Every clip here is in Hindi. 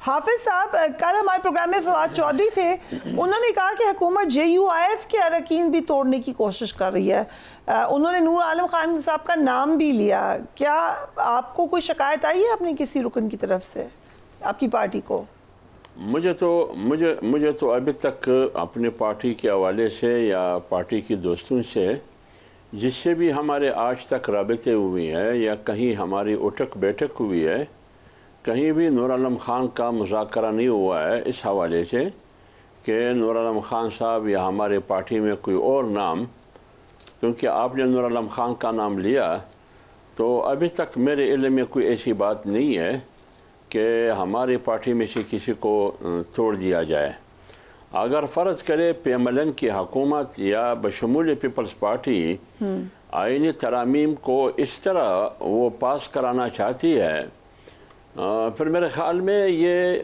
हाफिज साहब, कल हमारे प्रोग्राम में फवाद चौधरी थे, उन्होंने कहा कि हुकूमत JUIF के अरकान भी तोड़ने की कोशिश कर रही है। उन्होंने नूर आलम खान साहब का नाम भी लिया। क्या आपको कोई शिकायत आई है अपने किसी रुकन की तरफ से, आपकी पार्टी को? मुझे तो अभी तक अपने पार्टी के हवाले से या पार्टी के दोस्तों से जिससे भी हमारे आज तक राबते हुए हैं या कहीं हमारी उठक बैठक हुई है, कहीं भी नूर आलम खान का मुज़ाकरा नहीं हुआ है इस हवाले से कि नूर आलम खान साहब या हमारे पार्टी में कोई और नाम, क्योंकि आपने नूर आलम खान का नाम लिया तो अभी तक मेरे इल्म में कोई ऐसी बात नहीं है कि हमारी पार्टी में से किसी को तोड़ दिया जाए। अगर फ़र्ज़ करे PMLN की हुकूमत या बशमूल पीपल्स पार्टी आईनी तरामीम को इस तरह वो पास कराना चाहती है, फिर मेरे ख़्याल में ये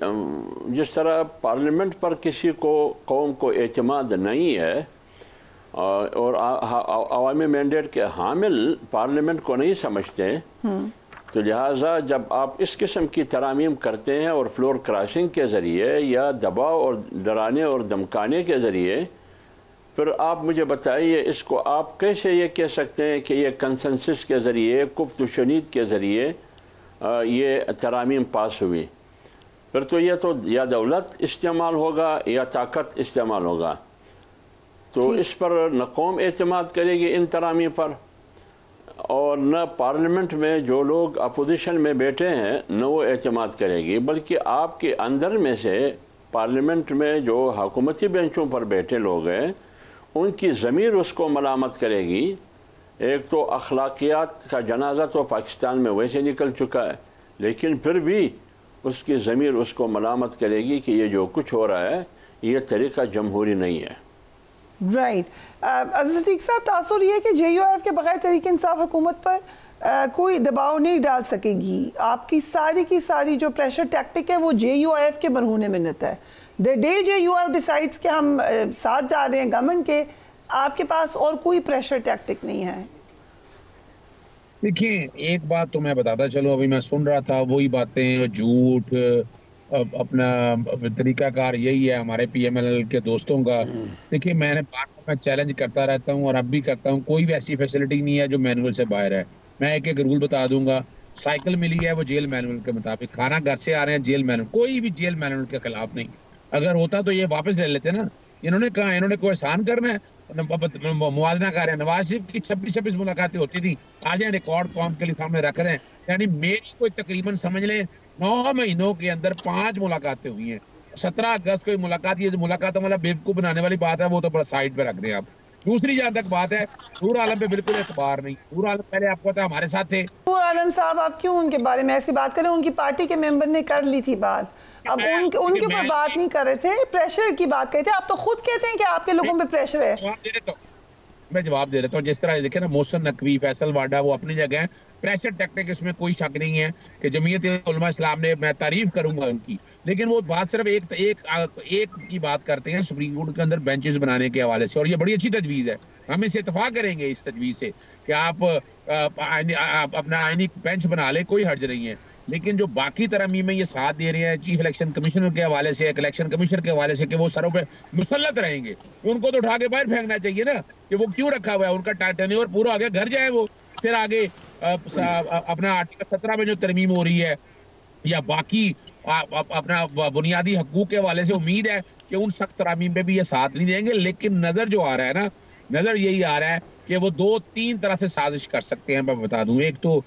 जिस तरह पार्लियामेंट पर किसी को कौम को एतमाद नहीं है और अवामी मैंडेट के हामिल पार्लियामेंट को नहीं समझते, तो लिहाजा जब आप इस किस्म की तरामीम करते हैं और फ्लोर क्रॉसिंग के ज़रिए या दबाव और डराने और धमकाने के ज़रिए, फिर आप मुझे बताइए इसको आप कैसे ये कह सकते हैं कि ये कंसेंसस के ज़रिए कुफ्त व शनीद के ज़रिए ये तरामीम पास हुई? फिर तो ये तो या दौलत इस्तेमाल होगा या ताकत इस्तेमाल होगा, तो इस पर न कौम एतमाद करेगी इन तरामीम पर और न पार्लियामेंट में जो लोग अपोजिशन में बैठे हैं न वो एतमाद करेगी, बल्कि आपके अंदर में से पार्लियामेंट में जो हुकूमती बेंचों पर बैठे लोग हैं उनकी ज़मीर उसको मलामत करेगी। एक तो अखलाकियात का जनाजा तो पाकिस्तान में वैसे निकल चुका है, लेकिन फिर भी उसकी ज़मीर उसको मलामत करेगी कि ये जो कुछ हो रहा है ये तरीक़ा जमहूरी नहीं है। राइट। अज़ीज़ सिद्दीक़ साहब, तासुर ये है कि JUIF के बगैर तहरीक इंसाफ हुकूमत पर कोई दबाव नहीं डाल सकेगी। आपकी सारी की सारी जो प्रेशर टैक्टिक है वो JUIF के बरहूने मिन्नत है। द डे JUIF डिसाइड्स कि हम साथ जा रहे हैं गवर्नमेंट के, आपके पास और कोई प्रेशर टैक्टिक नहीं है। देखिए, एक बात तो मैं बताता चलो, अभी मैं सुन रहा था वही बातें, झूठ, अपना तरीकाकार यही है हमारे PMLN के दोस्तों का। देखिए, मैं चैलेंज करता रहता हूँ और अब भी करता हूँ, कोई भी ऐसी फैसिलिटी नहीं है जो मैनुअल से बाहर है। मैं एक एक रूल बता दूंगा। साइकिल मिली है वो जेल मैनुअल के मुताबिक, खाना घर से आ रहे हैं जेल मैनुअल, कोई भी जेल मैनुअल के खिलाफ नहीं। अगर होता तो ये वापस ले लेते ना। इन्होंने कहा इन्होंने कोई एहसान करना है, मुआवजा कर रहे हैं। नवाज शरीफ की 26 मुलाकातें होती थी, आज रिकॉर्ड कौम के लिए सामने रख रहे हैं। यानी मेरी कोई तकरीबन समझ लें 9 महीनों के अंदर 5 मुलाकातें हुई हैं। 17 अगस्त को मुलाकात, ये जो मुलाकात वाला बेवकूफ बनाने वाली बात है वो तो बड़ा साइड पे रख दें आप। दूसरी जहां तक बात है, नूर आलम पे बिल्कुल एतबार नहीं। नूर आलम पहले आपको पता है हमारे साथ थे। नूर आलम साहब, आप क्यों उनके बारे में ऐसी बात करें? उनकी पार्टी के मेंबर ने कर ली थी बात, अब उनके ऊपर बात नहीं कर रहे थे, प्रेशर की बात कहते हैं। आप तो खुद कहते हैं कि आपके लोगों पे प्रेशर है। मैं जवाब दे देता हूँ। जिस तरह देखे ना, मोहसिन नकवी, फैसल वाडा, वो अपनी जगह है। प्रेशर टैक्टिक इसमें कोई शक नहीं है कि जमीयत उलमा इस्लाम ने, मैं तारीफ करूंगा उनकी, लेकिन वो बात सिर्फ एक की बात करते हैं सुप्रीम कोर्ट के अंदर बेंचेस बनाने के हवाले से, और ये बड़ी अच्छी तजवीज़ है। हम इससे इत्तफाक करेंगे इस तजवीज़ से कि आप अपना आईनी बेंच बना ले, कोई हर्ज नहीं है। लेकिन जो बाकी तरमीम में ये साथ दे रहे हैं चीफ इलेक्शन कमिश्नर के हवाले से, इलेक्शन कमिश्नर के हवाले से कि वो सरों पे मुसल्लत रहेंगे, उनको तो उठा के बाहर फेंकना चाहिए ना कि वो क्यों रखा हुआ है। उनका टेन्योर पूरा हो गया, घर जाए वो। फिर आगे अपना आर्टिकल 17 में जो तरमीम हो रही है या बाकी अपना बुनियादी हकूक के हवाले से, उम्मीद है कि उन सख्त तरामीम पे भी ये साथ नहीं देंगे। लेकिन नजर जो आ रहा है ना, नजर यही आ रहा है कि वो 2-3 तरह से साजिश कर सकते हैं। मैं बता दूं, एक तो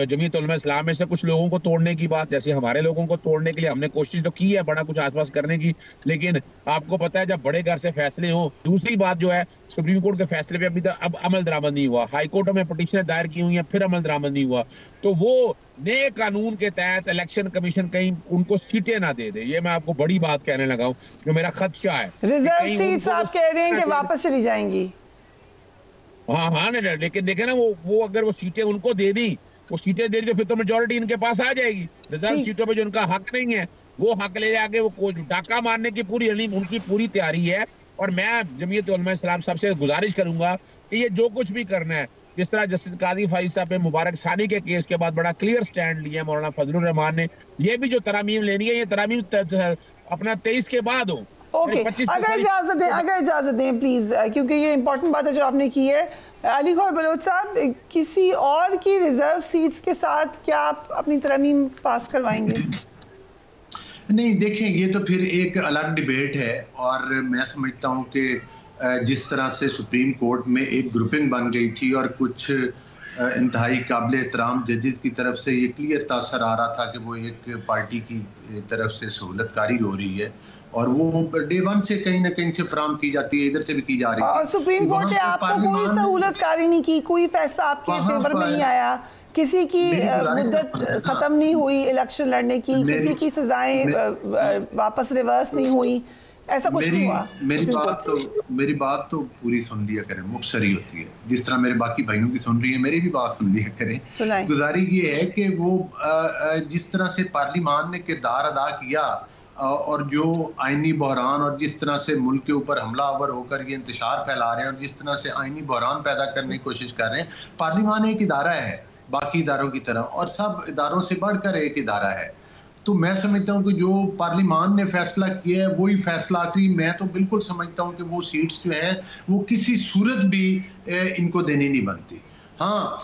जमीयत उलमा इस्लाम में से कुछ लोगों को तोड़ने की बात, जैसे हमारे लोगों को तोड़ने के लिए हमने कोशिश तो की है बड़ा कुछ आसपास करने की, लेकिन आपको पता है जब बड़े घर से फैसले हो। दूसरी बात जो है, सुप्रीम कोर्ट के फैसले पे अभी तक अब अमल दरामद नहीं हुआ। हाई कोर्ट में पटिशन दायर की हुई है, फिर अमल दरामद नहीं हुआ। तो वो नए कानून के तहत इलेक्शन कमीशन कहीं उनको सीटें ना दे दे, ये मैं आपको बड़ी बात कहने लगा हूँ, जो मेरा खदशा है। रिजर्व सीट्स आप कह रहे हैं कि वापस चली जाएंगी? हाँ, लेकिन देखे ना, वो अगर वो सीटें उनको दे दी, वो सीटें दे दी तो फिर तो मेजोरिटी इनके पास आ जाएगी। रिजर्व सीटों पे जो उनका हक नहीं है वो हक ले जाके वो डाका मारने की पूरी उनकी पूरी तैयारी है। और मैं जमीयत उलमा इस्लाम सबसे गुजारिश करूंगा कि ये जो कुछ भी करना है, जिस तरह जस्टिस काजी फाइज साहब पे मुबारक सानी के केस के बाद बड़ा क्लियर स्टैंड लिया मौलाना फजलुर रहमान ने, ये भी जो तरामीम लेनी है, ये तरामीम अपना 23 के बाद हो। ओके, अगर इजाजत दें प्लीज, क्योंकि ये इंपॉर्टेंट बात है जो आपने की है। अली गौहर बलोच साहब, किसी और की रिजर्व सीट्स के साथ क्या आप अपनी तरमीम पास करवाएंगे? नहीं, देखें, ये तो फिर एक अलग डिबेट है, और मैं समझता हूँ कि जिस तरह से सुप्रीम कोर्ट में एक ग्रुपिंग बन गई थी और कुछ इंतहाई काबिल एहतराम जजेस की तरफ से ये क्लियर तासर आ रहा था कि वो एक पार्टी की तरफ से सहूलतकारी हो रही है, और वो डे वन से कहीं ना कहीं से फराम की जाती है, इधर से भी की जा रही है। सुप्रीम कोर्ट ने आपको कोई सहूलतकारी नहीं की, कोई फैसला आपके फेवर में नहीं आया, किसी की मुद्दत खत्म नहीं हुई इलेक्शन लड़ने की, किसी की सजाएं वापस रिवर्स नहीं हुई, ऐसा कुछ नहीं हुआ? मेरी बात तो पूरी सुन लिया करें, मुख्तसरी होती है, जिस तरह मेरे बाकी भाइयों की सुन रही है, मेरी भी बात सुन लिया करें। गुजारिश ये है कि वो जिस तरह से पार्लिमान ने किरदार अदा किया, और जो आइनी बहरान और जिस तरह से मुल्क के ऊपर हमलावर होकर ये इंतशार फैला रहे हैं, और जिस तरह से आइनी बहरान पैदा करने की कोशिश कर रहे हैं, पार्लिमान एक इदारा है बाकी इदारों की तरह, और सब इदारों से बढ़कर एक इदारा है। तो मैं समझता हूँ कि जो पार्लिमान ने फैसला किया है वही फैसला आखिरी। मैं तो बिल्कुल समझता हूँ कि वो सीट्स जो हैं वो किसी सूरत भी इनको देनी नहीं बनती। हाँ,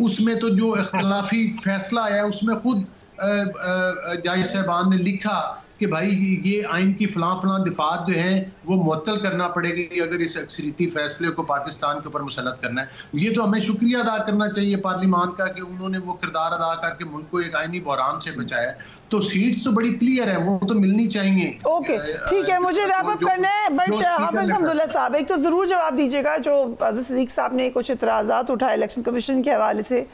उसमें तो जो इख्तलाफी फैसला आया उसमें खुद जज साहबान ने लिखा कि भाई ये आइन की फलां दिफात जो है वो मुअत्तल करना पड़ेगी अगर इस अक्सरियती फैसले को पाकिस्तान के ऊपर मुसल्लत करना है। ये तो हमें शुक्रिया अदा करना चाहिए पार्लिमान का कि उन्होंने वो किरदार अदा करके मुल्क को एक आइनी बहरान से बचाया। तो सीट्स तो बड़ी क्लियर है, वो तो मिलनी चाहिए। ओके, ठीक है, मुझे रैप अप करना है, बट हाफिज हमदुल्ला साहब एक तो जरूर जवाब दीजिएगा। जो अज़ीज़ सदीक साहब ने कुछ इतराज़ात उठाए इलेक्शन कमीशन के हवाले से,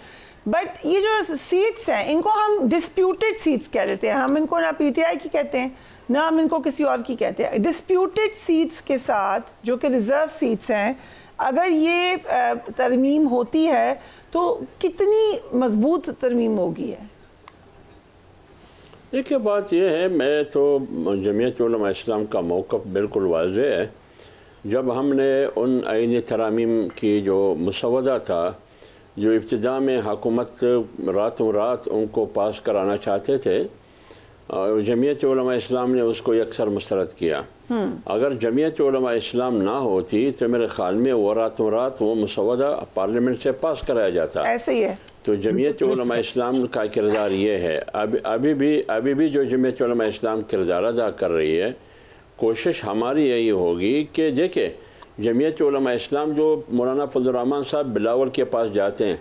बट ये जो सीट्स हैं इनको हम डिस्प्यूटेड सीट्स कह देते हैं, हम इनको ना पीटीआई की कहते हैं ना हम इनको किसी और की कहते हैं। डिस्प्यूटेड सीट्स के साथ जो कि रिजर्व सीट्स हैं, अगर ये तरमीम होती है तो कितनी मजबूत तरमीम होगी? है देखिए, बात यह है, मैं तो जमीयत उलमा इस्लाम का मौक़िफ़ बिल्कुल वाज़ेह है। जब हमने उन आईनी तरामीम की जो मुसवदा था, जो इब्तिदा में हुकूमत रातों रात उनको पास कराना चाहते थे, और जमीयत उलमा इस्लाम ने उसको यकसर मुस्तरद किया। अगर जमीयत उलमा इस्लाम ना होती तो मेरे ख्याल में वो रातों रात वो मुसवदा पार्लियामेंट से पास कराया जाता। ऐसे ही है। तो जमीयत उलमा इस्लाम का किरदार ये है, अभी भी जो जमीयत उलमा इस्लाम किरदार अदा कर रही है, कोशिश हमारी यही होगी कि देखें, जमीयत उलमा इस्लाम जो मौलाना फजलुर रहमान साहब बिलावल के पास जाते हैं,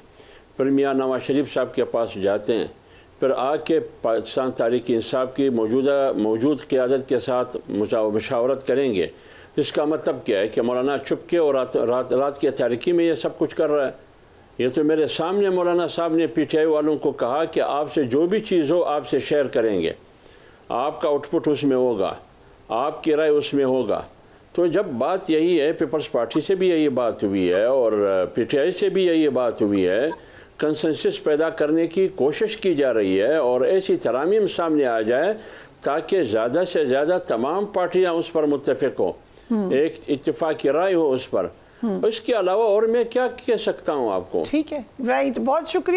फिर मियाँ नवाज शरीफ साहब के पास जाते हैं, फिर आके पाकिस्तान तहरीक इंसाफ की मौजूद क़यादत के साथ मुशावरत करेंगे। इसका मतलब क्या है कि मौलाना चुपके और रात के तारीकी में ये सब कुछ कर रहा है। ये तो मेरे सामने मौलाना साहब ने पीटीआई वालों को कहा कि आपसे जो भी चीज़ हो आपसे शेयर करेंगे, आपका आउटपुट उसमें होगा, आपकी राय उसमें होगा। तो जब बात यही है, पीपल्स पार्टी से भी यही बात हुई है और पीटीआई से भी यही बात हुई है, कंसेंसस पैदा करने की कोशिश की जा रही है और ऐसी तरामीम सामने आ जाए ताकि ज़्यादा से ज़्यादा तमाम पार्टियां उस पर मुत्तफिक हो, एक इत्तेफाकी राय हो उस पर। इसके अलावा और मैं क्या कह सकता हूं आपको? ठीक है, राइट, बहुत शुक्रिया।